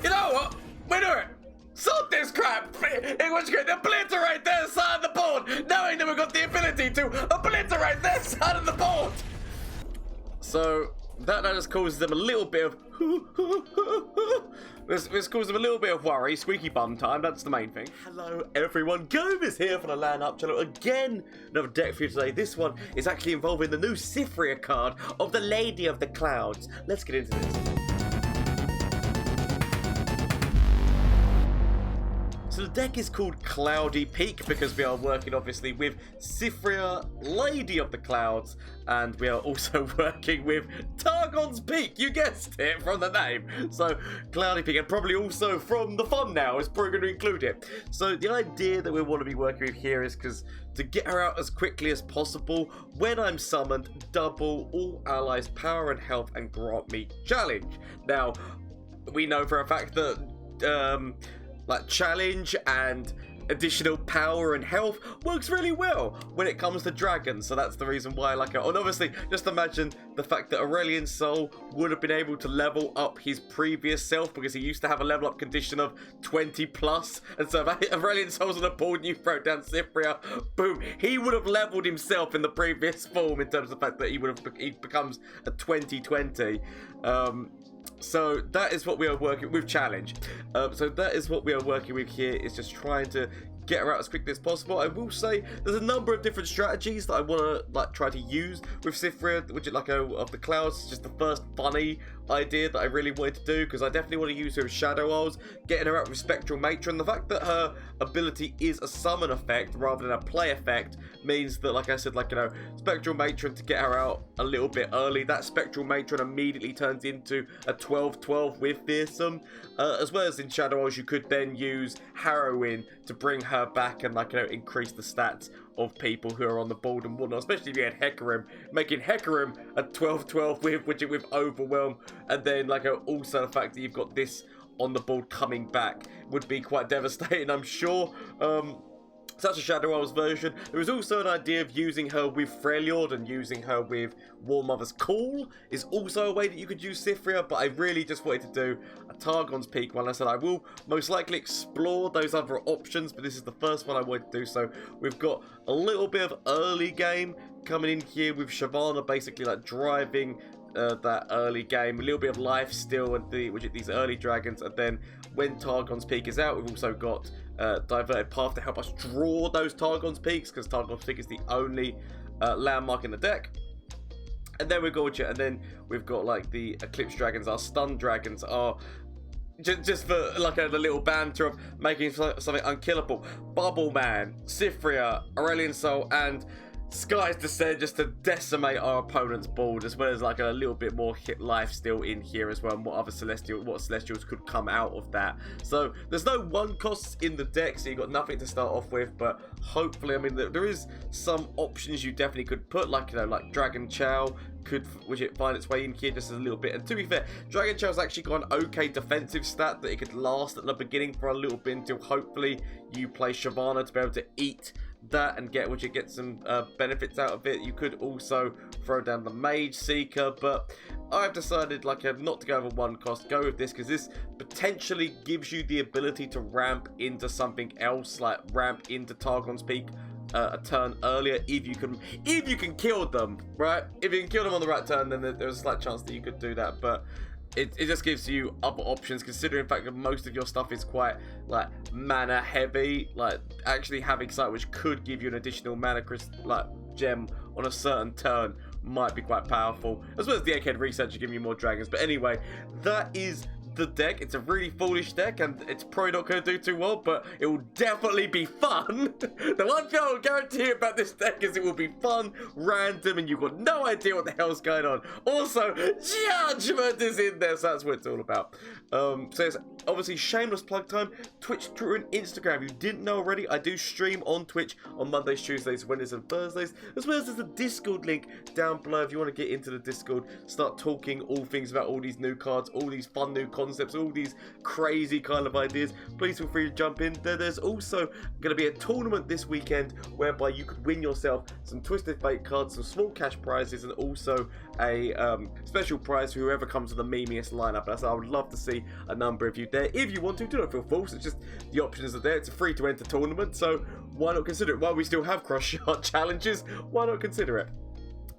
You know what? We do it. Sort this crap. In which case, obliterate their side of the board, knowing that we've got the ability to obliterate their side of the board. So that just causes them a little bit of this causes them a little bit of worry. Squeaky bum time, that's the main thing. Hello everyone, Gomez here for the LAN Up channel again. Another deck for you today. This one is actually involving the new Cithria card of the Lady of the Clouds. Let's get into this. So the deck is called Cloudy Peak because we are working obviously with Cithria, Lady of the Clouds, and we are also working with Targon's Peak. You guessed it from the name. So Cloudy Peak, and probably also from the thumbnail is probably going to include it. So the idea that we want to be working with here is because to get her out as quickly as possible, when I'm summoned, double all allies' power and health and grant me challenge. Now, we know for a fact that like challenge and additional power and health works really well when it comes to dragons, so that's the reason why I like it. And obviously, just imagine the fact that Aurelian Soul would have been able to level up his previous self because he used to have a level up condition of 20 plus, and so if Aurelian Soul's on the board and you throw down Cithria, boom, he would have leveled himself in the previous form in terms of the fact that he becomes a 2020. So that is what we are working with challenge. So that is what we are working with here, is just trying to get her out as quickly as possible. I will say there's a number of different strategies that I want to try to use with Cithria, which is of the Clouds. It's just the first funny idea that I really wanted to do, because I definitely want to use her with Shadow Isles, getting her out with Spectral Matron. The fact that her ability is a summon effect rather than a play effect means that, like I said, Spectral Matron, to get her out a little bit early, that Spectral Matron immediately turns into a 12-12 with Fearsome. As well as in Shadow Isles, you could then use Harrowing to bring her back and increase the stats of people who are on the board and whatnot, especially if you had Hecarim, making Hecarim a 12-12 with Overwhelm, and then also the fact that you've got this on the board coming back would be quite devastating, I'm sure. Such a Shadow Isles version. There was also an idea of using her with Freljord and using her with War Mother's Call is also a way that you could use Cithria, but I really just wanted to do a Targon's Peak one. I said I will most likely explore those other options, but this is the first one I wanted to do. So we've got a little bit of early game coming in here with Shyvana basically driving that early game, a little bit of life still and these early dragons, and then when Targon's Peak is out, we've also got Diverted Path to help us draw those Targon's Peaks, because Targon's Peak is the only landmark in the deck. And then we've got the Eclipse Dragons, our Stun Dragons are just for a little banter of making something unkillable. Bubble Man, Cithria, Aurelian Soul, and Sky's Descent, just to decimate our opponent's board, as well as a little bit more hit life still in here as well, and what Celestials could come out of that. So there's no one costs in the deck, so you've got nothing to start off with, but hopefully, there is some options you definitely could put, like Dragon Chow could find its way in here just as a little bit. And to be fair, Dragon Chow's actually got an okay defensive stat that it could last at the beginning for a little bit until hopefully you play Shyvana to be able to eat that and get some benefits out of it. You could also throw down the Mage Seeker, but I've decided not to go over one cost, go with this, because this potentially gives you the ability to ramp into something else, like ramp into Targon's Peak a turn earlier if you can kill them, right? If you can kill them on the right turn, then there's a slight chance that you could do that, but it just gives you other options, considering in fact that most of your stuff is quite mana heavy. Actually having something which could give you an additional mana gem on a certain turn might be quite powerful, as well as the Egghead Researcher giving you more dragons. But anyway, that is the deck. It's a really foolish deck, and it's probably not going to do too well, but it will definitely be fun. The one thing I will guarantee about this deck is it will be fun, random, and you've got no idea what the hell's going on. Also, Judgment is in there, so that's what it's all about. So it's obviously shameless plug time. Twitch, Twitter, and Instagram. If you didn't know already, I do stream on Twitch on Mondays, Tuesdays, Wednesdays, and Thursdays, as well as there's a Discord link down below if you want to get into the Discord, start talking all things about all these new cards, all these fun new cards concepts, all these crazy kind of ideas, please feel free to jump in. There's also going to be a tournament this weekend whereby you could win yourself some Twisted Fate cards, some small cash prizes, and also a special prize for whoever comes to the memeiest lineup. So I would love to see a number of you there. If you want to, do not feel forced. It's just the options are there. It's a free to enter tournament, so why not consider it? While we still have cross shot challenges, why not consider it?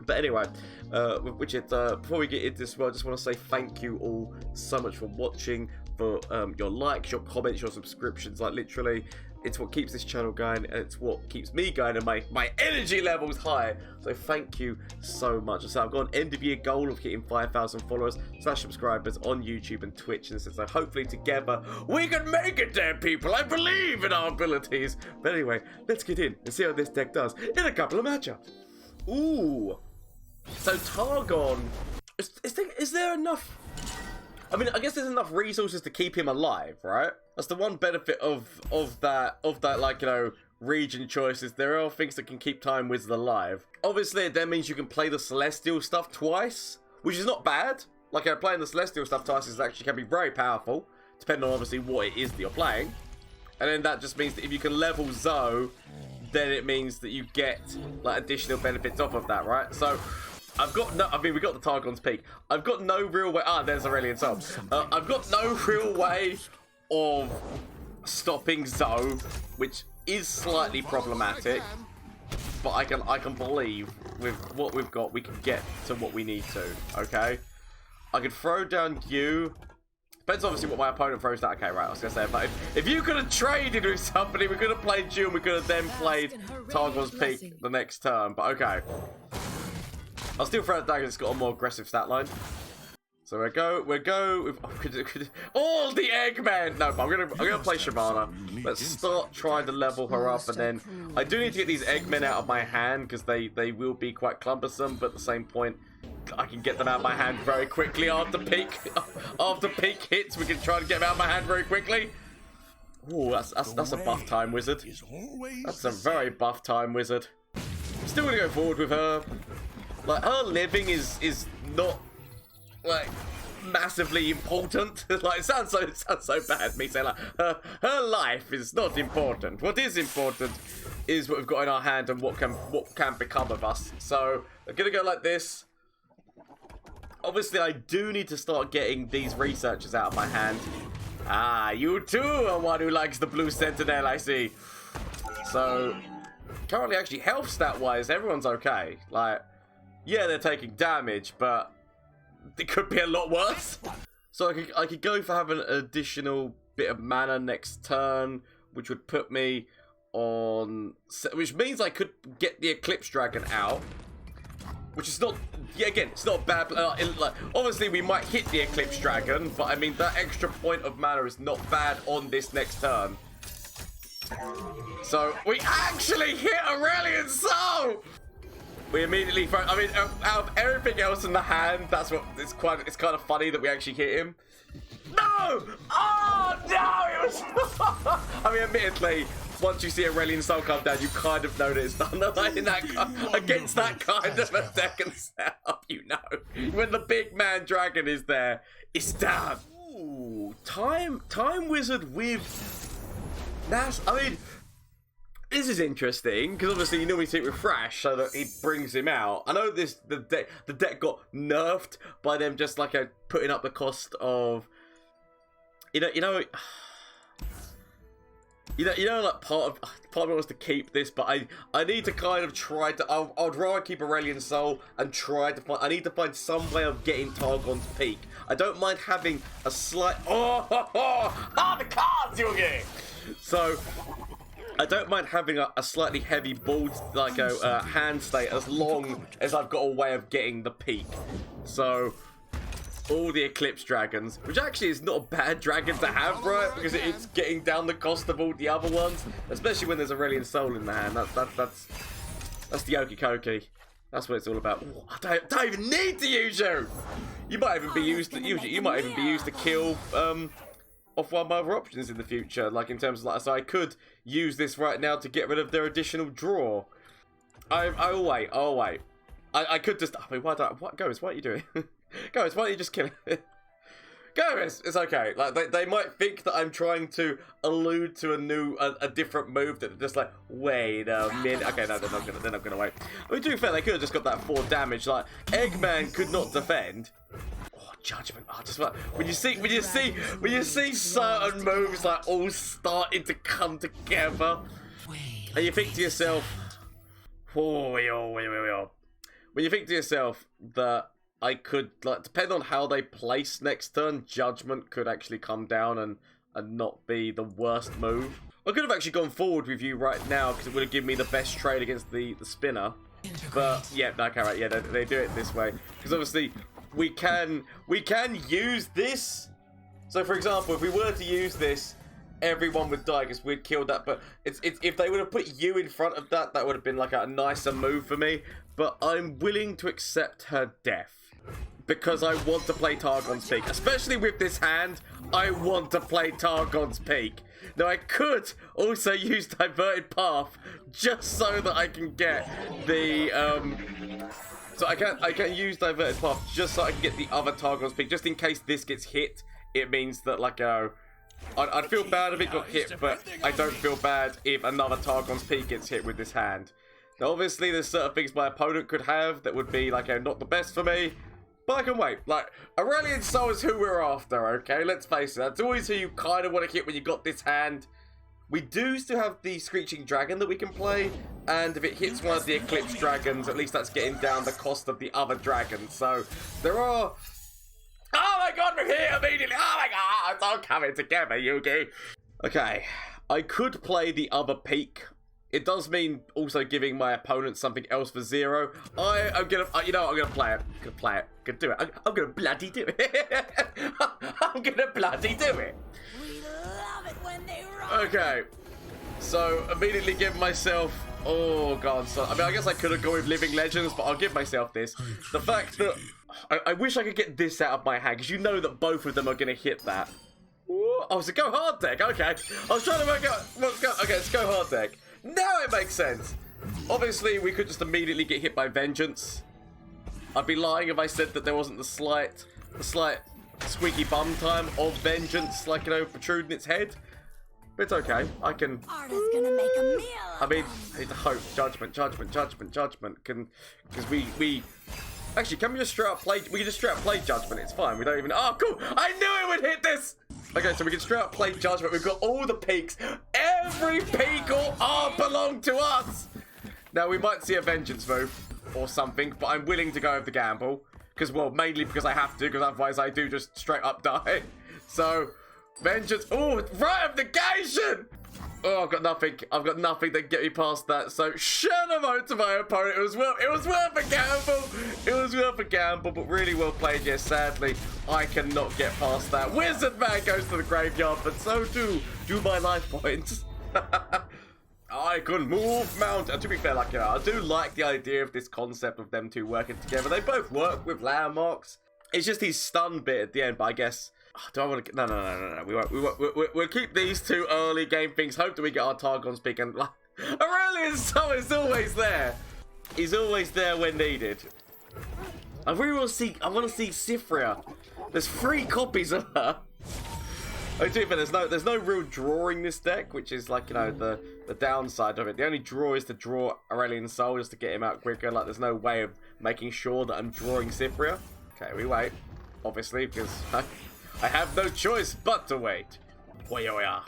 But anyway, before we get into this, I just want to say thank you all so much for watching, for your likes, your comments, your subscriptions. Like, literally, it's what keeps this channel going, and it's what keeps me going, and my energy levels high. So thank you so much. So I've got an end of year goal of hitting 5,000 followers / subscribers on YouTube and Twitch, and so hopefully together we can make it there, people. I believe in our abilities. But anyway, let's get in and see how this deck does in a couple of matchups. Ooh. So Targon, is there enough? I mean, I guess there's enough resources to keep him alive, right? That's the one benefit of that like, you know, region choices. There are things that can keep Time Wizard alive. Obviously, that means you can play the Celestial stuff twice, which is not bad. Like, playing the Celestial stuff twice can be very powerful, depending on obviously what it is that you're playing. And then that just means that if you can level Zoe, then it means that you get like additional benefits off of that, right? So I've got no, I mean, we got the Targon's Peak. I've got no real way. Ah, there's Zilean Zoe. I've got no real way of stopping Zoe, which is slightly problematic. But I can believe with what we've got, we can get to what we need to. Okay, I could throw down you. Depends obviously what my opponent throws down. Okay, right, I was gonna say, but if you could have traded with somebody, we could have played you and we could have then played Targon's Peak the next turn. But okay, I'll still throw it down because it's got a more aggressive stat line. So we go with all the Eggmen. No, but I'm gonna play Shyvana. Let's start trying to level her up, and then I do need to get these Eggmen out of my hand because they will be quite cumbersome. But at the same point, I can get them out of my hand very quickly after peak hits. We can try to get them out of my hand very quickly. Ooh, that's a buff Time Wizard. That's a very buff Time Wizard. I'm still gonna go forward with her. Like, her living is not like massively important. Like, it sounds so bad me saying like her life is not important. What is important is what we've got in our hand and what can become of us. So I'm gonna go like this. Obviously, I do need to start getting these researchers out of my hand. Ah, you too are one who likes the blue sentinel, I see. So currently, actually, health stat wise, everyone's okay. Like, yeah, they're taking damage, but it could be a lot worse. So I could go for having an additional bit of mana next turn, which would put me on, which means I could get the Eclipse Dragon out, which is not, yeah, again, it's not bad. Like, obviously, we might hit the Eclipse Dragon, but I mean, that extra point of mana is not bad on this next turn. So we actually hit Zilean Zoe. We immediately, I mean, out of everything else in the hand, that's what it's kind of funny that we actually hit him. No! Oh no! It was. I mean, admittedly, once you see Zilean Zoe come down, you kind of know that it's done. Like, against that kind of a second setup, you know, when the big man dragon is there, it's done. Ooh, time Wizard with Nasus. I mean, this is interesting because obviously you normally see it with Thrash so that he brings him out. I know the deck got nerfed by them just like putting up the cost of you know like part of me wants to keep this, but I need to kind of try to I'd rather keep Zilean Zoe and try to find, I need to find some way of getting Targon's Peak. I don't mind having a slight the cards you're getting. So I don't mind having a slightly heavy board, like a hand state, as long as I've got a way of getting the peak. So, all the Eclipse Dragons, which actually is not a bad dragon to have, right? Because it's getting down the cost of all the other ones, especially when there's a Zilean Zoe in the hand. That's the okie dokie. That's what it's all about. Ooh, I don't even need to use you. You might even be used to kill off one of my other options in the future, like in terms of like, so I could use this right now to get rid of their additional draw. I'll wait. I could just, I mean, Ghost, what are you doing? Ghost, why don't you just kill it? Go, it's okay. Like they might think that I'm trying to allude to a different move that they're just like, wait a minute. Okay, no, they're not gonna wait. I mean, to be fair, they could have just got that 4 damage. Like Eggman could not defend. Oh, Judgment. Oh, just like when you see certain moves like all starting to come together, and you think to yourself, when you think to yourself that I could, like, depending on how they place next turn, Judgment could actually come down and not be the worst move. I could have actually gone forward with you right now because it would have given me the best trade against the spinner. But yeah, okay, right, yeah, they do it this way because obviously we can use this. So for example, if we were to use this, everyone would die because we'd killed that. But it's if they would have put you in front of that, that would have been like a nicer move for me. But I'm willing to accept her death because I want to play Targon's Peak. Especially with this hand, I want to play Targon's Peak. Now I could also use Diverted Path just so that I can get the so I can use Diverted Path just so I can get the other Targon's Peak, just in case this gets hit. It means that, like, I'd feel bad if it got hit, but I don't feel bad if another Targon's Peak gets hit with this hand. Now, obviously, there's certain things my opponent could have that would be, like, not the best for me, but I can wait. Like, Zilean Zoe is who we're after, okay? Let's face it. That's always who you kind of want to hit when you got this hand. We do still have the Screeching Dragon that we can play, and if it hits one of the Eclipse Dragons, at least that's getting down the cost of the other dragons. So, there are... Oh my god, we're here immediately! Oh my god, it's all coming together, Yugi! Okay, I could play the other Peak. It does mean also giving my opponent something else for 0. I'm gonna, you know what, I'm gonna play it. I'm gonna play it. I'm gonna do it. I'm gonna bloody do it. I'm gonna bloody do it. We love it when they run. Okay, so immediately give myself... Oh god, so I mean, I guess I could have gone with Living Legends, but I'll give myself this. The fact that... I wish I could get this out of my hand, because you know that both of them are going to hit that. Ooh, oh, it's a Go Hard deck, okay. I was trying to work out... Okay, it's Go Hard deck. Now it makes sense. Obviously, we could just immediately get hit by Vengeance. I'd be lying if I said that there wasn't the slight squeaky bum time of Vengeance, like, you know, protruding its head. But it's okay. I can... Arda's gonna make a meal. I mean, I need to hope. Judgment. Can... Because we... Actually, can we just straight up play... We can just straight up play Judgment. It's fine. We don't even... Oh, cool. I knew it would hit this. Okay, so we can straight up play Judgment. We've got all the peaks. Every peak or R belong to us. Now, we might see a Vengeance move or something, but I'm willing to go with the gamble. Because, well, mainly because I have to, because otherwise I do just straight up die. So, Vengeance. Oh, right of negation. Oh, I've got nothing. I've got nothing that can get me past that. So, shout out to my opponent. It was worth a gamble. It was worth a gamble, but really well played. Yes, sadly, I cannot get past that. Wizard Man goes to the graveyard, but so do my life points. I can move mountain. To be fair, like, you know, I do like the idea of this concept of them two working together. They both work with landmarks. It's just his stun bit at the end, but I guess... Oh, do I want to... No. We'll keep these two early game things. Hope that we get our Targon's Peak. And Zilean Zoe is always there. He's always there when needed. I really want to see... I want to see Cithria. There's 3 copies of her. Oh, to be fair, there's no real drawing this deck, which is, like, you know, the downside of it. The only draw is to draw Zilean Zoe just to get him out quicker. Like, there's no way of making sure that I'm drawing Cithria. Okay, we wait. Obviously, because... I have no choice but to wait. Here we are.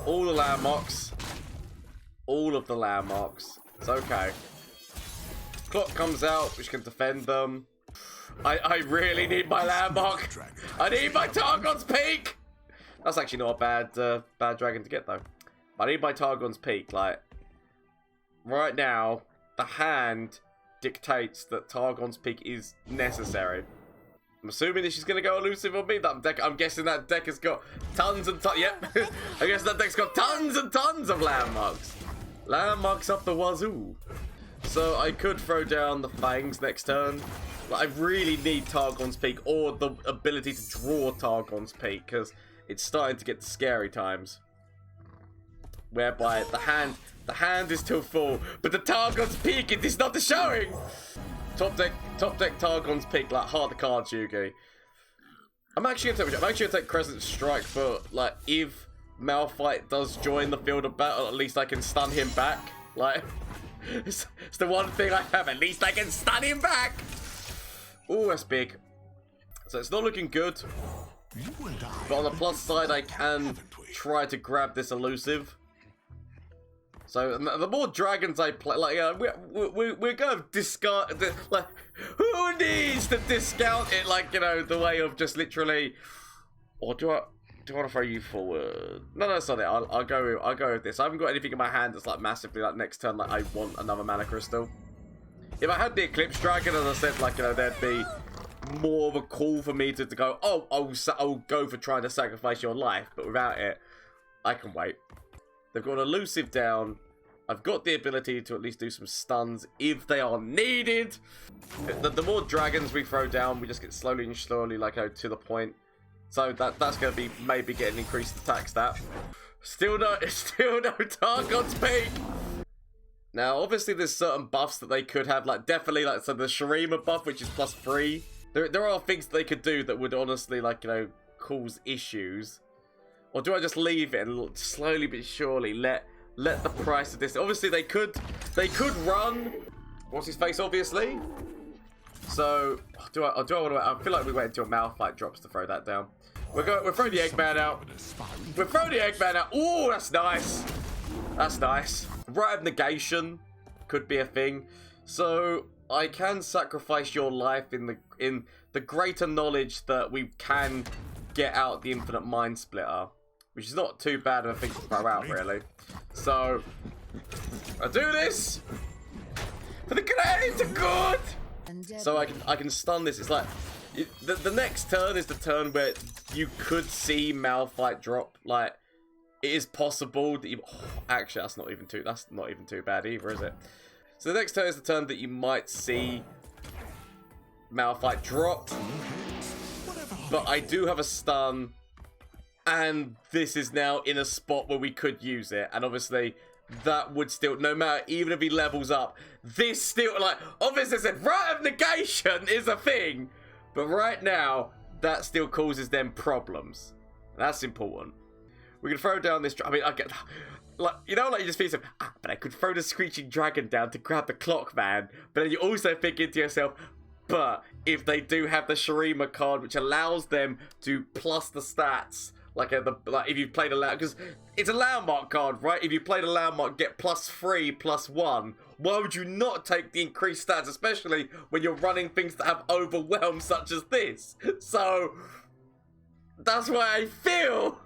All the landmarks. All of the landmarks. It's okay. Clock comes out, which can defend them. I really need my landmark. I need my Targon's Peak. That's actually not a bad dragon to get, though. I need my Targon's Peak. Like, right now, the hand dictates that Targon's Peak is necessary. I'm assuming that she's going to go elusive on me. That deck, I'm guessing that deck has got tons and tons. Yep. I guess that deck's got tons and tons of landmarks. Landmarks up the wazoo. So I could throw down the Fangs next turn. But I really need Targon's Peak or the ability to draw Targon's Peak because it's starting to get to scary times. Whereby the hand is still full, but the Targon's Peak, it is not the showing. Top deck Targon's Peak, like heart the cards, Yugi. I'm actually gonna take Crescent Strike, but like if Malphite does join the field of battle, at least I can stun him back. Like it's the one thing I have. At least I can stun him back. Oh, that's big. So it's not looking good. But on the plus side, I can try to grab this elusive. So the more dragons I play, like we're gonna discard. Like, who needs to discount it? Like, you know, the way of just literally. Or do I want to throw you forward? No, that's not it. I'll go with this. I haven't got anything in my hand that's like massively like next turn. Like I want another mana crystal. If I had the Eclipse Dragon, as I said, like, you know, there'd be more of a call for me to go. Oh, I'll go for trying to sacrifice your life. But without it, I can wait. They've got an elusive down. I've got the ability to at least do some stuns if they are needed. The more dragons we throw down, we just get slowly and slowly, like, to the point. So that's going to be maybe getting increased attack stat. Still no Targon's Peak. Now, obviously, there's certain buffs that they could have, like definitely, like, so the Shurima buff, which is +3. There are things that they could do that would honestly, like, you know, cause issues. Or do I just leave it and slowly but surely let the price of this? Obviously, they could run. What's his face? Obviously. So do I want to? I feel like we went into a Malphite drops to throw that down. We're throwing the Eggman out. We're throwing the Eggman out. Oh, that's nice. That's nice. Right of negation could be a thing. So I can sacrifice your life in the greater knowledge that we can get out the Infinite Mind Splitter, which is not too bad of a thing to throw out, really. So I do this for the greater good. So I can stun this. It's like the next turn is the turn where you could see Malphite drop. Like, it is possible that you. Oh, actually, that's not even too bad either, is it? So the next turn is the turn that you might see Malphite drop. But I do have a stun, and this is now in a spot where we could use it. And obviously, that would still, no matter, even if he levels up, this still, like, obviously I said, Right of Negation is a thing. But right now, that still causes them problems. And that's important. We can throw down this, I mean, I get, like, you know, like, you just think, but I could throw the Screeching Dragon down to grab the Clock Man. But then you also think into yourself, but if they do have the Shurima card, which allows them to plus the stats, like if you played a land, because it's a landmark card, right? If you played a landmark, get +3, +1. Why would you not take the increased stats, especially when you're running things that have overwhelm, such as this? So that's why I feel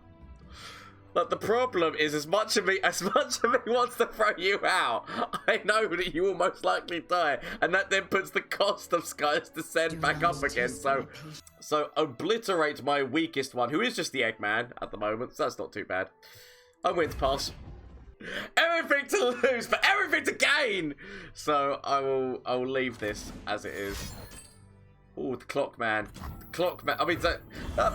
like the problem is, as much of me wants to throw you out, I know that you will most likely die, and that then puts the cost of Sky's Descent back up again. So obliterate my weakest one, who is just the Eggman at the moment, so that's not too bad. I'm going to pass. Everything to lose, but everything to gain! So I will leave this as it is. Oh, the Clock Man. The Clock Man. I mean, that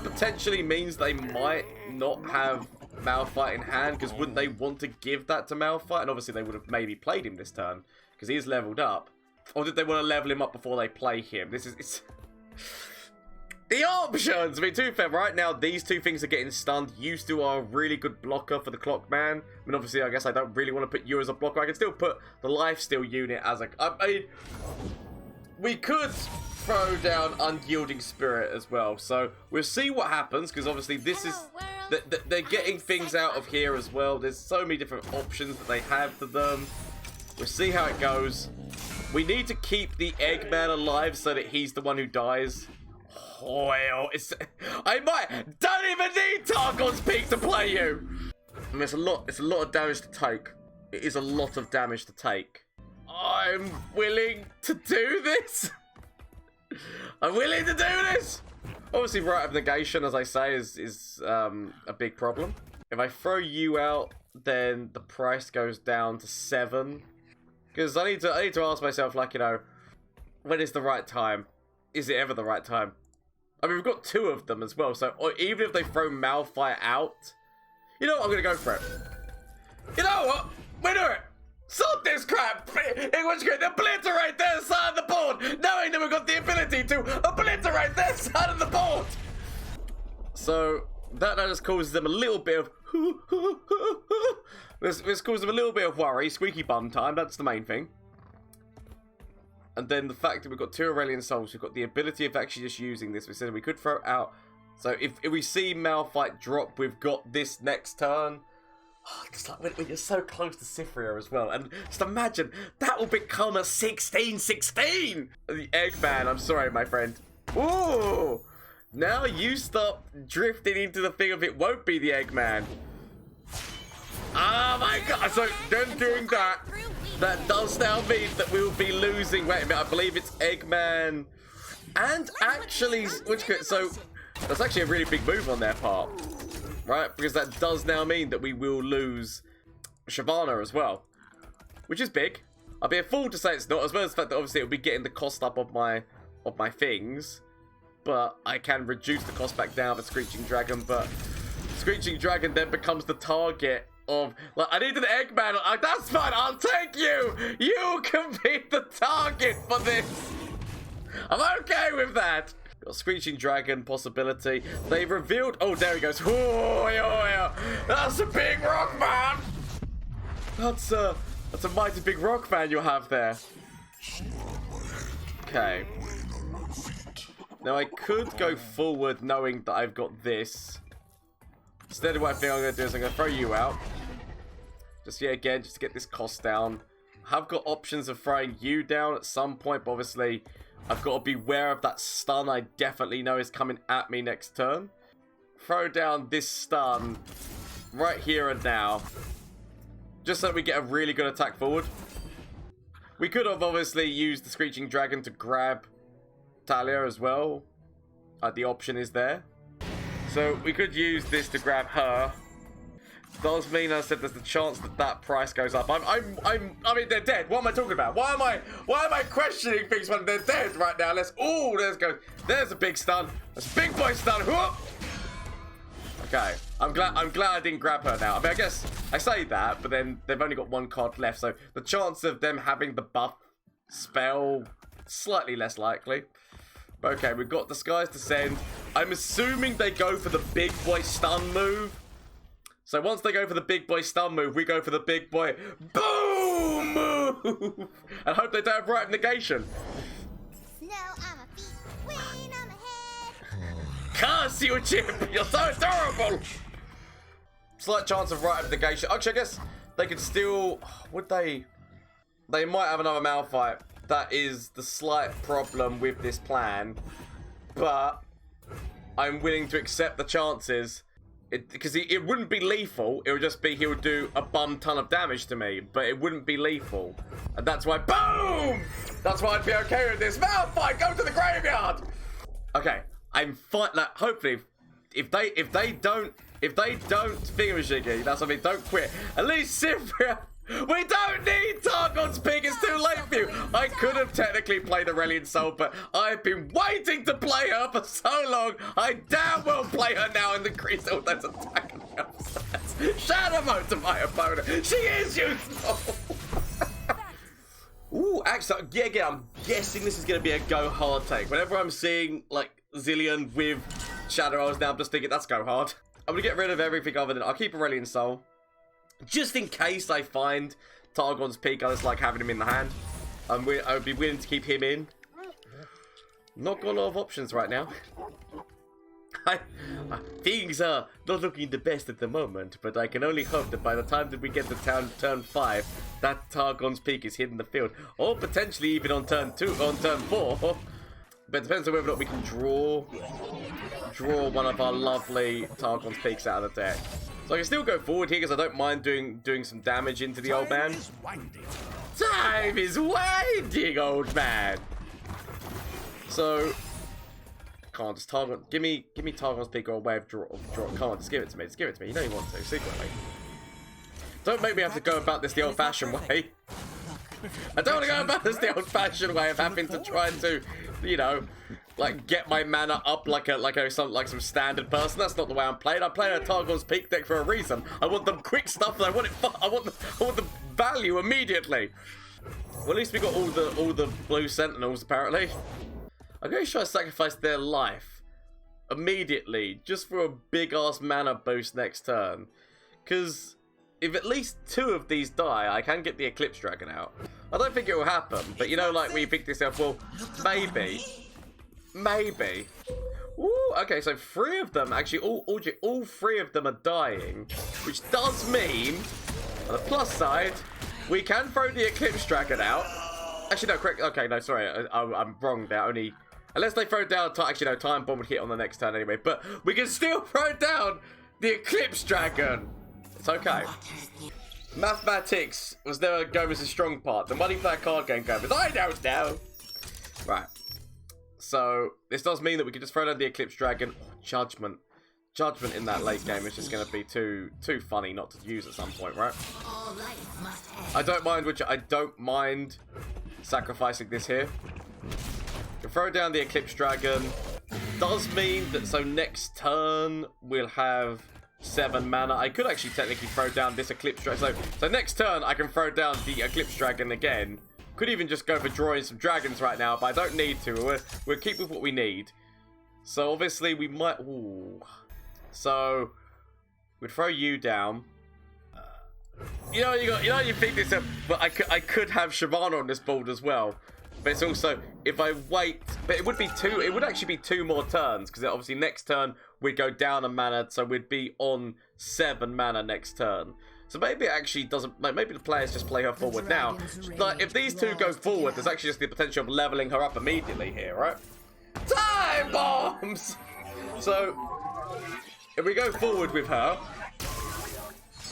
potentially means they might not have Malphite in hand, because wouldn't they want to give that to Malphite? And obviously they would have maybe played him this turn, because he is leveled up. Or did they want to level him up before they play him? It's the options! I mean, to be fair, right now, these two things are getting stunned. You still are a really good blocker for the Clock Man. I mean, obviously, I guess I don't really want to put you as a blocker. I can still put the Lifesteal unit as a... I mean, we could throw down Unyielding Spirit as well. So, we'll see what happens, because obviously this is... They're getting things out of here as well. There's so many different options that they have to them. We'll see how it goes. We need to keep the Eggman alive so that he's the one who dies. Oh, I don't even need Targon's Peak to play you. I mean, it's a lot of damage to take. It is a lot of damage to take. I'm willing to do this. I'm willing to do this. Obviously, Right of Negation, as I say, is a big problem. If I throw you out, then the price goes down to 7. Because I need to ask myself, like, you know, when is the right time? Is it ever the right time? I mean, we've got 2 of them as well, so even if they throw Malphite out, you know what? I'm going to go for it. You know what? We do it. Sort this crap. It was good. Obliterate their side of the board, knowing that we've got the ability to obliterate their side of the board. So that just causes them a little bit of this causes them a little bit of worry. Squeaky bum time, that's the main thing. And then the fact that we've got 2 Aurelian Souls, we've got the ability of actually just using this. We said we could throw it out. So if we see Malphite drop, we've got this next turn. Oh, it's like when you're so close to Cithria as well. And just imagine, that will become a 16-16! The Eggman, I'm sorry, my friend. Ooh! Now you stop drifting into the thing of it won't be the Eggman. Oh my god! So them doing that, that does now mean that we will be losing. Wait a minute, I believe it's Eggman. And actually, so that's actually a really big move on their part. Right? Because that does now mean that we will lose Shyvana as well. Which is big. I'd be a fool to say it's not, as well as the fact that obviously it'll be getting the cost up of my things. But I can reduce the cost back down for Screeching Dragon, but Screeching Dragon then becomes the target of, like, I needed an Eggman. That's fine, I'll take you. You can be the target for this. I'm okay with that. Got Screeching Dragon possibility. They've revealed, oh, there he goes. Oh, yeah. That's a big rock, man. That's a mighty big rock fan you have there. Okay. Now, I could go forward knowing that I've got this. Instead, what I think I'm going to do is I'm going to throw you out. Just, yeah, again, just to get this cost down. I've got options of throwing you down at some point, but obviously, I've got to be aware of that stun I definitely know is coming at me next turn. Throw down this stun right here and now. Just so that we get a really good attack forward. We could have obviously used the Screeching Dragon to grab Taliyah as well. The option is there. So we could use this to grab her. Does mean I said there's the chance that that price goes up. I mean they're dead. What am I talking about? Why am I questioning things when they're dead right now? There's a big stun. That's a big boy stun. Whoop. Okay. I'm glad I didn't grab her now. I mean, I guess I say that, but then they've only got 1 card left, so the chance of them having the buff spell slightly less likely. Okay, we've got Disguise Descend. I'm assuming they go for the big boy stun move. So once they go for the big boy stun move, we go for the big boy boom move. And hope they don't have Riot negation. Snow on my feet, wind on my head. Curse you, Chip! You're so adorable! Slight chance of Riot negation. Actually, I guess they could still... Would they... They might have another Malphite. That is the slight problem with this plan. But I'm willing to accept the chances. Because it wouldn't be lethal. It would just be he would do a bum ton of damage to me. But it wouldn't be lethal. And that's why... Boom! That's why I'd be okay with this. Malphite, go to the graveyard! Okay. I'm fine. Like, hopefully, if they don't thingamajiggy, that's what I mean, don't quit. At least Cithria... We don't need Targon's Peak, it's too late for you. I could have technically played Aurelian Soul, but I've been waiting to play her for so long. I damn well play her now and increase all those attack and health stats. Shadow mode to my opponent. She is useful. Ooh, actually, yeah, again, I'm guessing this is going to be a go hard take. Whenever I'm seeing, like, Zilean with Shadow Arrows now, I'm just thinking, that's go hard. I'm going to get rid of everything other than... I'll keep Aurelian Soul. Just in case I find Targon's Peak, I just like having him in the hand. I would be willing to keep him in. Not got a lot of options right now. Things are not looking the best at the moment, but I can only hope that by the time that we get to turn 5, that Targon's Peak is hidden in the field. Or potentially even on turn 4. But it depends on whether or not we can draw one of our lovely Targon's Peaks out of the deck. So I can still go forward here because I don't mind doing some damage into the old man. Time is winding, old man. So, come on, just Targon. Give me Targon's Peak or a way of draw. Come on, just give it to me. Just give it to me. You know you want to secretly. Don't make me have to go about this the old-fashioned way. I don't want to go about this the old-fashioned way of having to try to, you know, like get my mana up like some standard person. That's not the way I'm playing. I'm playing a Targon's Peak deck for a reason. I want the quick stuff. And I want the value immediately. Well, at least we got all the blue sentinels apparently. I'm going to try to sacrifice their life immediately, just for a big-ass mana boost next turn. Because if at least 2 of these die, I can get the Eclipse Dragon out. I don't think it will happen, but you know, like, when you think to yourself, well, maybe. Maybe. Ooh, okay, so 3 of them, actually, all 3 of them are dying, which does mean, on the plus side, we can throw the Eclipse Dragon out. Actually, no, correct. Okay, no, sorry, I'm wrong there. Only, unless they throw down, actually, no, Time Bomb would hit on the next turn anyway, but we can still throw down the Eclipse Dragon. It's okay. Mathematics was never Gomez's strong part. The multiplayer card game Gomez. I don't know. Right. So, this does mean that we can just throw down the Eclipse Dragon. Oh, Judgment. Judgment in that late game is just going to be too funny not to use at some point, right? I don't mind sacrificing this here. Can throw down the Eclipse Dragon. Does mean that, so next turn we'll have 7 mana. I could actually technically throw down this Eclipse Dragon. So next turn I can throw down the Eclipse Dragon again. Could even just go for drawing some dragons right now, but I don't need to. We'll keep with what we need. So obviously we might. Ooh. So we'd throw you down. You know you think this up, but I could have Shyvana on this board as well. But it's also, if I wait, but it would be 2. It would actually be 2 more turns, because obviously next turn we'd go down a mana, so we'd be on 7 mana next turn. So maybe it actually doesn't, like, maybe the players just play her forward now. Like, if these 2 go forward, there's actually just the potential of leveling her up immediately here, right? Time bombs! So, if we go forward with her,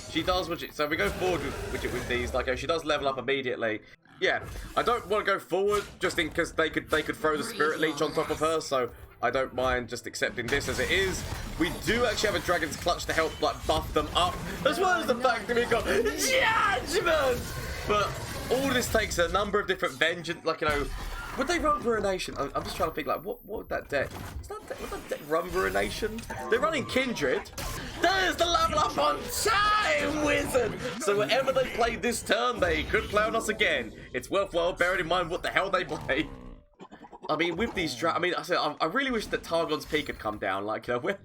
she does what she, so if we go forward with these, like, she does level up immediately. Yeah, I don't want to go forward just in because they could throw the Spirit Leech on top of her, so I don't mind just accepting this as it is. We do actually have a Dragon's Clutch to help, like, buff them up, as well as the fact that we've got Judgment! But all this takes a number of different vengeance, like, you know, would they run Ruination? I'm just trying to think, like, what would that deck? Would that deck run Ruination? They're running Kindred. There's the level up on time, Wizard! So whatever they play this turn, they could play on us again. It's worthwhile bearing in mind what the hell they play. I mean, with these I really wish that Targon's Peak had come down. Like, you know,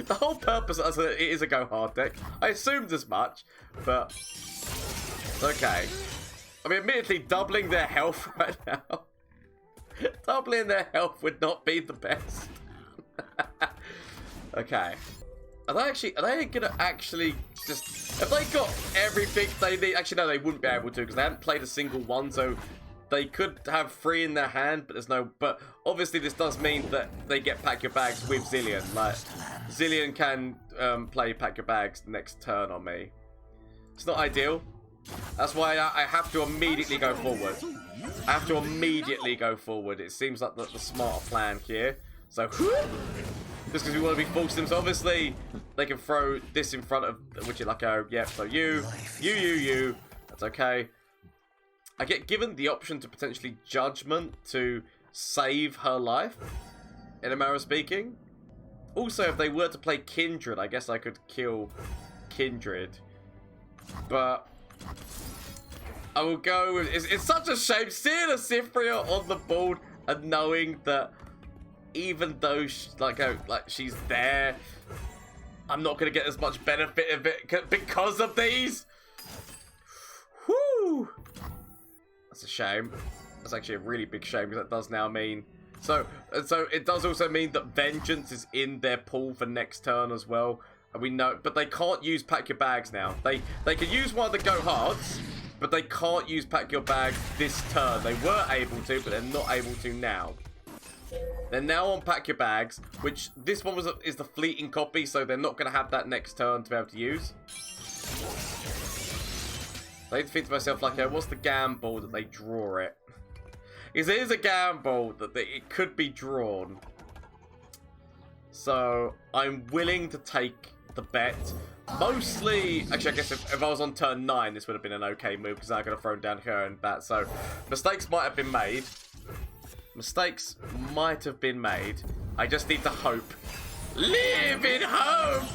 the whole purpose of it is a go hard deck. I assumed as much, but okay. I mean, admittedly, doubling their health right now. Doubling their health would not be the best. Okay. Are they gonna actually just, have they got everything they need? Actually, no, they wouldn't be able to because they haven't played a single one, so they could have 3 in their hand, but there's no, but obviously this does mean that they get Pack Your Bags with Zilean. Like, Zilean can play Pack Your Bags next turn on me. It's not ideal. That's why I have to immediately go forward. I have to immediately go forward. It seems like the smarter plan here. So, just because we want to be forcing them. So obviously, they can throw this in front of, which is like a, yeah, so you. That's okay. I get given the option to potentially Judgment to save her life, in a manner of speaking. Also, if they were to play Kindred, I guess I could kill Kindred. But I will go with, it's such a shame seeing a Cithria on the board and knowing that even though she's there, I'm not going to get as much benefit of it because of these. Whew. That's a shame. That's actually a really big shame because that does now mean, so it does also mean that Vengeance is in their pool for next turn as well. And we know, but they can't use Pack Your Bags now. They can use one of the Go Hards, but they can't use Pack Your Bags this turn. They were able to, but they're not able to now. They're now on Pack Your Bags, which this one is the fleeting copy, so they're not going to have that next turn to be able to use. I need to think to myself, like, what's the gamble that they draw it? Because there is a gamble that it could be drawn. So I'm willing to take the bet. Mostly, actually, I guess if I was on turn 9, this would have been an okay move because I could have thrown down her and bat. So mistakes might have been made. Mistakes might have been made. I just need to hope. Live in hope!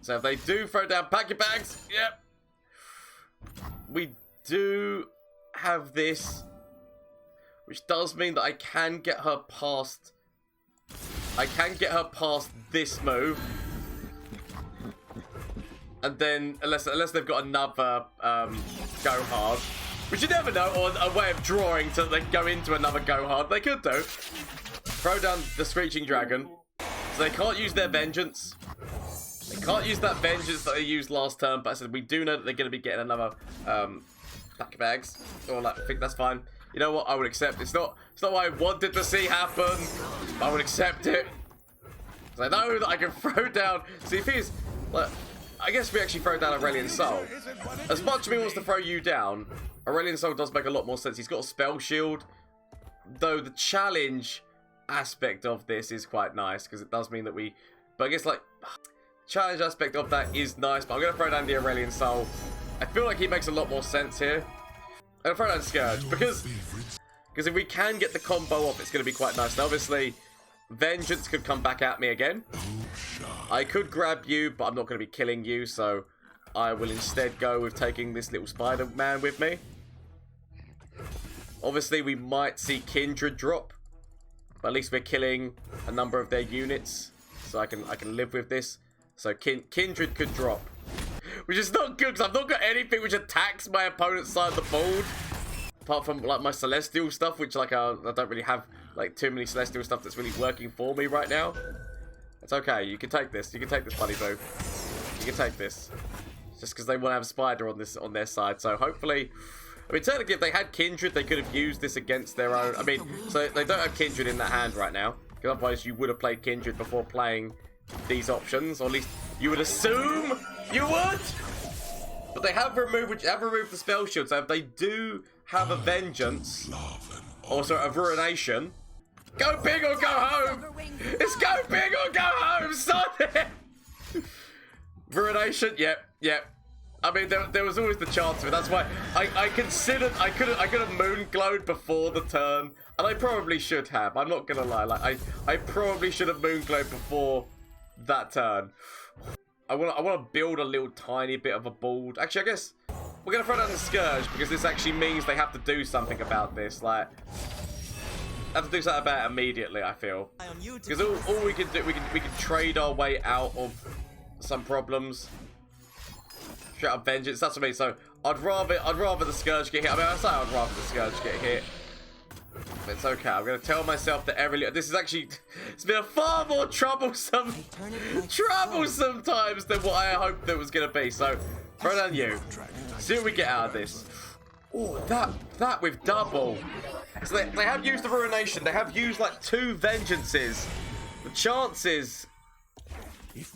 So if they do throw down Pack Your Bags, yep. We do have this, which does mean that I can get her past I can get her past this move. And then, unless they've got another go hard, which you never know, or a way of drawing so that they can go into another go hard. They could do. Throw down the Screeching Dragon. So they can't use their Vengeance. They can't use that Vengeance that they used last turn, but I said we do know that they're going to be getting another pack of bags. Or like, I think that's fine. You know what? I would accept. It's not what I wanted to see happen. But I would accept it. Because I know that I can throw down. See, if he's like, I guess we actually throw down Aurelian Soul. As much as he wants to throw you down, Aurelian Soul does make a lot more sense. He's got a spell shield. Though the challenge aspect of this is quite nice because it does mean that we. But I guess like challenge aspect of that is nice. But I'm gonna throw down the Aurelian Soul. I feel like he makes a lot more sense here. I'm gonna throw down Scourge because if we can get the combo off, it's gonna be quite nice. Now, obviously, Vengeance could come back at me again. I could grab you, but I'm not gonna be killing you, so I will instead go with taking this little Spider-Man with me. Obviously, we might see Kindred drop. But at least we're killing a number of their units. So I can live with this. So Kindred could drop. Which is not good, because I've not got anything which attacks my opponent's side of the board. Apart from, like, my Celestial stuff, which, like, I don't really have, like, too many Celestial stuff that's really working for me right now. It's okay. You can take this. You can take this, Bunny Boo. You can take this. Just because they want to have a Spider on their side. So, hopefully... I mean, technically, if they had Kindred, they could have used this against their own... I mean, so they don't have Kindred in that hand right now. Because otherwise, you would have played Kindred before playing these options. Or at least, you would assume you would! But they have removed the spell shield. So if they do have a Vengeance, also a Ruination, go big or go home! It's go big or go home, son! Ruination, yep. I mean, there was always the chance of it. That's why I considered I could have moon glowed before the turn, and I probably should have. I'm not gonna lie. Like I probably should have moon glowed before that turn. I want to build a little tiny bit of a board. Actually, I guess we're gonna throw down the Scourge because this actually means they have to do something about this. Like, have to do something about it immediately. I feel because all we can do we can trade our way out of some problems. Straight up Vengeance, that's what I mean. So I'd rather the Scourge get hit. I mean, I say I'd rather the Scourge get hit. But it's okay. I'm gonna tell myself that this is actually, it's been a far more troublesome times than what I hoped it was gonna be. So throw down you. See what we get out of this. Oh, that with double. So they have used the Ruination. They have used like 2 Vengeances. The chances,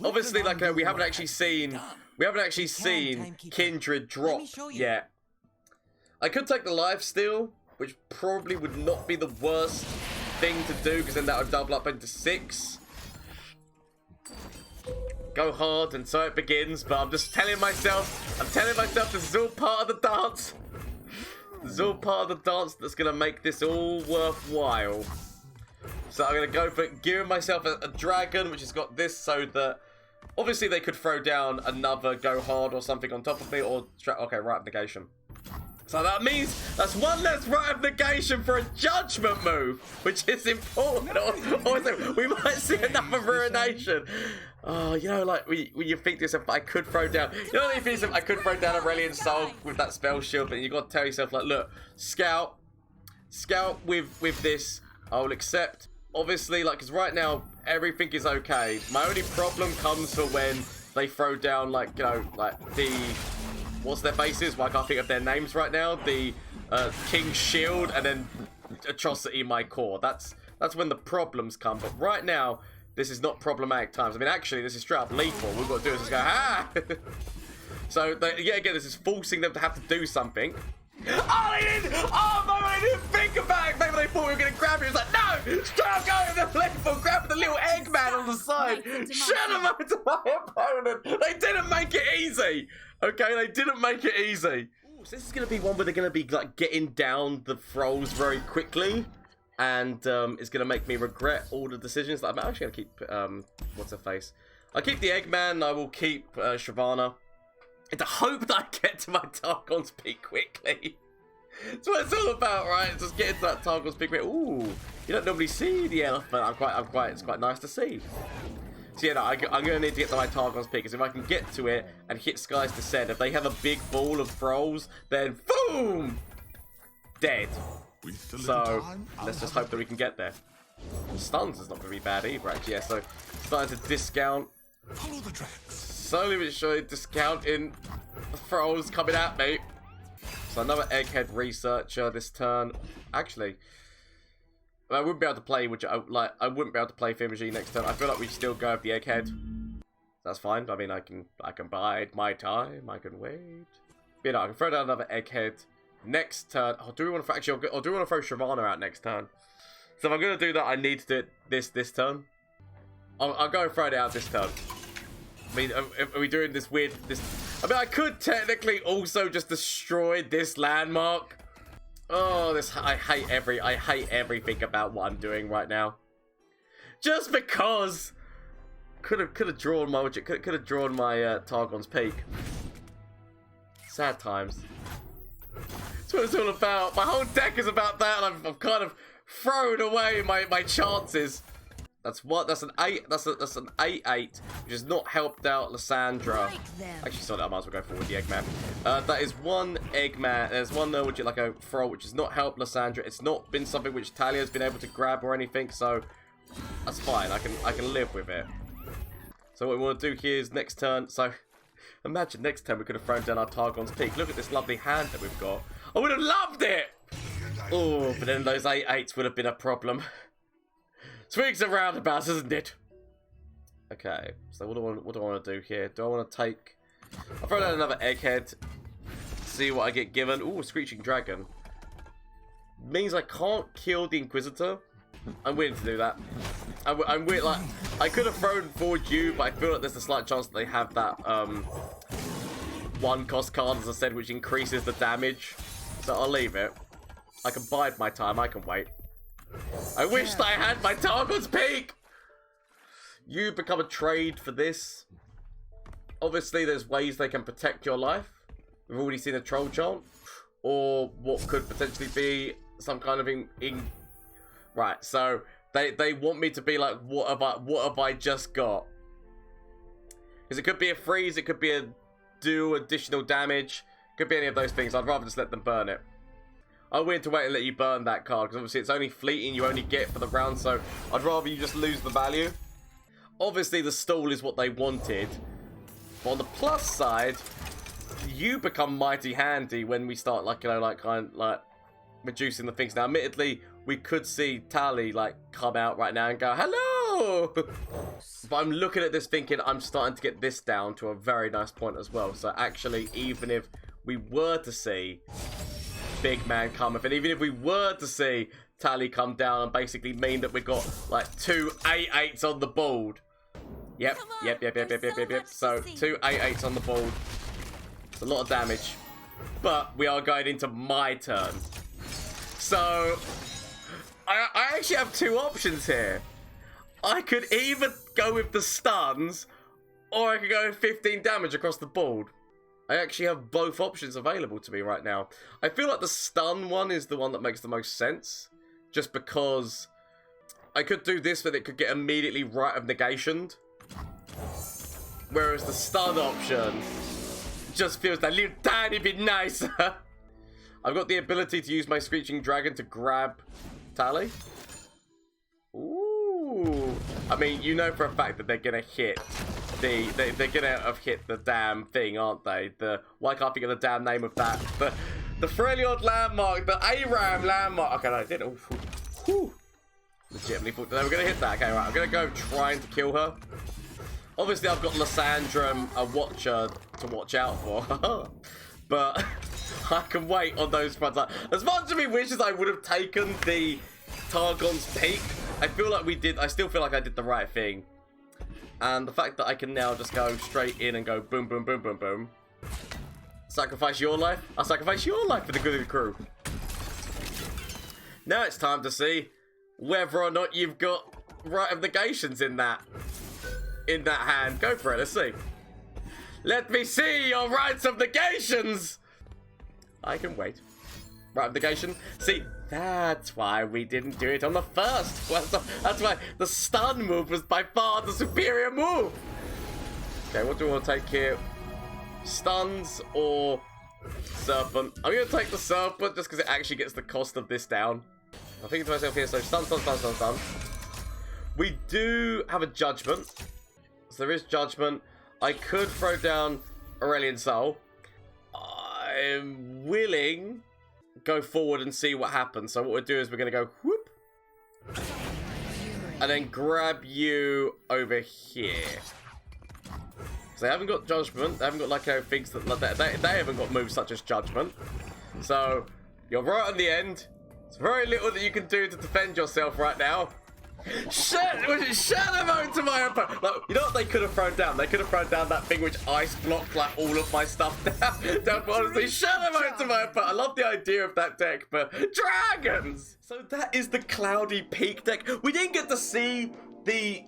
obviously, like we haven't actually seen Kindred drop yet. I could take the lifesteal, which probably would not be the worst thing to do, because then that would double up into 6. Go hard, and so it begins. But I'm just telling myself, this is all part of the dance. This is all part of the dance that's gonna make this all worthwhile. So I'm gonna go for giving myself a dragon, which has got this, so that. Obviously, they could throw down another go hard or something on top of me, or okay, Rite of Negation. So that means that's one less Rite of Negation for a judgment move, which is important. Or we might see another Ruination. Oh, you know, like when you think to yourself, I could throw down. You know, if you think I could throw down Aurelian Soul with that spell shield, but you got to tell yourself, like, look, scout with this, I will accept. Obviously, like, because right now, everything is okay. My only problem comes for when they throw down, like, you know, like, the... What's their faces? Well, I can't think of their names right now. The King's Shield and then Atrocity My Core. That's when the problems come. But right now, this is not problematic times. I mean, actually, this is straight up lethal. What we've got to do is just go, ah! So, yeah, again, this is forcing them to have to do something. Oh, they didn't! Oh, no, I didn't think about it! Maybe they thought we were going to grab it. It was like, no! Straight up going to the lethal, grabbing the little Eggman on the side. Shut him up to my opponent! They didn't make it easy! Okay, they didn't make it easy. Ooh, so this is going to be one where they're going to be, like, getting down the throws very quickly. And it's going to make me regret all the decisions. I'm actually going to keep, what's her face? I'll keep the Eggman. I will keep Shyvana. And to hope that I get to my Targon's peak quickly. That's what it's all about, right? Just get into that Targon's Peak. Ooh, you don't normally see the elephant. It's quite nice to see. So yeah, no, I'm gonna need to get to my Targon's Peak, because if I can get to it and hit Sky's Descent, if they have a big ball of thralls, then boom, dead. So let's just hope that we can get there. Stuns is not gonna be bad either, actually. Yeah, so starting to discount. Follow the tracks. Slowly but surely discounting the thralls coming at me. So another egghead researcher this turn. Actually, I wouldn't be able to play, I wouldn't be able to play Fimiji next turn. I feel like we still go with the egghead. That's fine. I mean, I can bide my time. I can wait. But, you know, I can throw down another egghead next turn. Oh, do we want to actually? Or do we want to throw Shyvana out next turn? So if I'm gonna do that, I need to do it this turn. I'll go and throw it out this turn. I mean, are we doing this weird? I mean, I could technically also just destroy this landmark. Oh, I hate everything about what I'm doing right now. Just because could have drawn my Targon's Peak. Sad times. That's what it's all about. My whole deck is about that, and I've kind of thrown away my chances. That's an 8. That's an 8/8, which has not helped out Lissandra. Actually, sorry, I might as well go forward the Eggman. That is one Eggman. There's one there which is like a throw, which has not helped Lissandra. It's not been something which Taliyah's been able to grab or anything, so that's fine. I can live with it. So what we want to do here is next turn. So imagine next turn we could have thrown down our Targon's Peak. Look at this lovely hand that we've got. I would have loved it. Oh, but then those 8/8s would have been a problem. Swings and roundabouts, isn't it? Okay, so what do I want to do here? Do I want to take... I'll throw down another egghead. See what I get given. Ooh, Screeching Dragon. Means I can't kill the Inquisitor. I'm willing to do that. I'm willing, like, I could have thrown forward you, but I feel like there's a slight chance that they have that, 1-cost card, as I said, which increases the damage. So I'll leave it. I can bide my time, I can wait. I wish that I had my Targon's Peak! You become a trade for this. Obviously, there's ways they can protect your life. We've already seen a troll chant. Or what could potentially be some kind of Right, so they want me to be like, what have I just got? Because it could be a freeze, it could be a do additional damage. Could be any of those things. I'd rather just let them burn it. I'm willing to wait and let you burn that card, because obviously it's only fleeting, you only get for the round, so I'd rather you just lose the value. Obviously the stall is what they wanted, but on the plus side, you become mighty handy when we start, like, you know, like, kind of, like, reducing the things. Now, admittedly, we could see Tali, like, come out right now and go, hello! But I'm looking at this thinking I'm starting to get this down to a very nice point as well. So actually, even if we were to see big man come up, and even if we were to see Tali come down and basically mean that we've got like 2 8/8s on the board. Yep. So 2 8/8s on the board. It's a lot of damage. But we are going into my turn. So I actually have 2 options here. I could either go with the stuns, or I could go with 15 damage across the board. I actually have both options available to me right now. I feel like the stun one is the one that makes the most sense. Just because I could do this, but it could get immediately Rite of Negationed. Whereas the stun option just feels that little tiny bit nicer. I've got the ability to use my Screeching Dragon to grab Tali. Ooh. I mean, you know for a fact that they're going to hit they're gonna have hit the damn thing, aren't they? Why can't I think of the damn name of that? The Freljord landmark, the Aram landmark. Okay, no, I did. Oh, whew. Legitimately thought they were gonna hit that. Okay, right, I'm gonna go trying to kill her. Obviously, I've got Lissandra, a Watcher, to watch out for. But I can wait on those fronts. Like, as much as me wishes I would have taken the Targon's Peak, I feel like we did. I still feel like I did the right thing. And the fact that I can now just go straight in and go boom, boom, boom, boom, boom. Sacrifice your life? I'll sacrifice your life for the good of the crew. Now it's time to see whether or not you've got Rite of Negations in that hand. Go for it, let's see. Let me see your Rites of Negations! I can wait. right negation. See, that's why we didn't do it on the first. Well, that's why the stun move was by far the superior move. Okay, what do we want to take here? Stuns or serpent? I'm going to take the serpent just because it actually gets the cost of this down. I'm thinking to myself here, so stun, stun, stun, stun, stun. We do have a judgment. So there is judgment. I could throw down Zilean Zoe. I'm willing go forward and see what happens. So what we'll do is we're going to go whoop. And then grab you over here. So they haven't got judgment. They haven't got like things that like that. They haven't got moves such as judgment. So you're right on the end. There's very little that you can do to defend yourself right now. Shadow mode to my opponent. Like, you know what they could have thrown down? They could have thrown down that thing which ice blocked like all of my stuff down. Honestly, shadow mode to my opponent. I love the idea of that deck, but dragons. So that is the Cloudy Peak deck. We didn't get to see the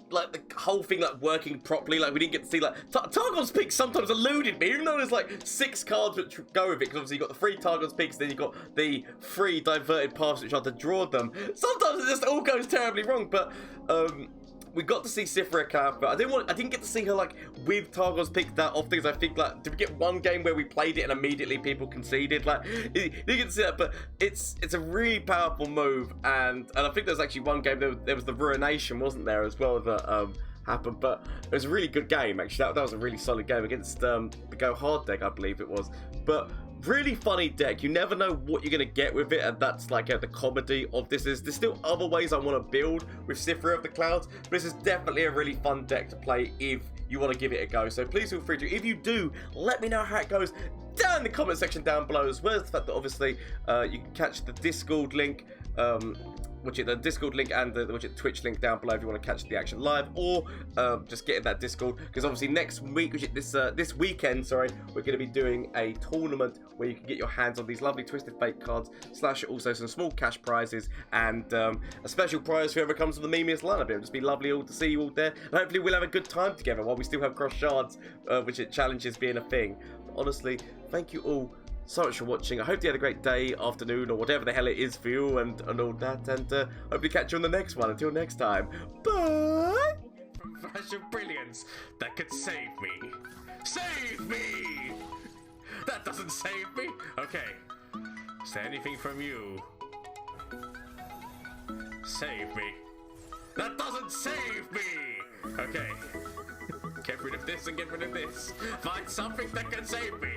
whole thing like working properly. Like we didn't get to see like Targon's Peak sometimes eluded me, even though there's like 6 cards which go with it. Because obviously you got the 3 Targon's Peaks, then you got the 3 diverted paths which are to draw them. Sometimes it just all goes terribly wrong. But we got to see Cithria camp, but I didn't get to see her like with Targon's Peak that often. Because I think like, did we get one game where we played it and immediately people conceded? Like you can see that, but it's a really powerful move, and I think there's actually one game there was the Ruination, wasn't there, as well, that happened. But it was a really good game actually. That was a really solid game against the Go Hard deck, I believe it was. But really funny deck. You never know what you're going to get with it, and that's like the comedy of this. There's still other ways I want to build with Cithria of the Clouds, but this is definitely a really fun deck to play if you want to give it a go. So please feel free to. If you do, let me know how it goes down in the comment section down below, as well as the fact that obviously you can catch the Discord link, which is the Discord link and the Twitch link down below if you want to catch the action live, or just get in that Discord, because obviously next week, this weekend, sorry, we're going to be doing a tournament where you can get your hands on these lovely Twisted Fate cards, / also some small cash prizes, and a special prize for whoever comes to the memeiest lineup. It'll just be lovely all to see you all there, and hopefully we'll have a good time together while we still have cross shards, which it challenges being a thing. But honestly, thank you all so much for watching. I hope you had a great day, afternoon, or whatever the hell it is for you, and all that, and hope to catch you on the next one. Until next time, bye! Flash of brilliance that could save me. Save me! That doesn't save me. Okay, say anything from you. Save me. That doesn't save me. Okay, get rid of this and get rid of this. Find something that can save me.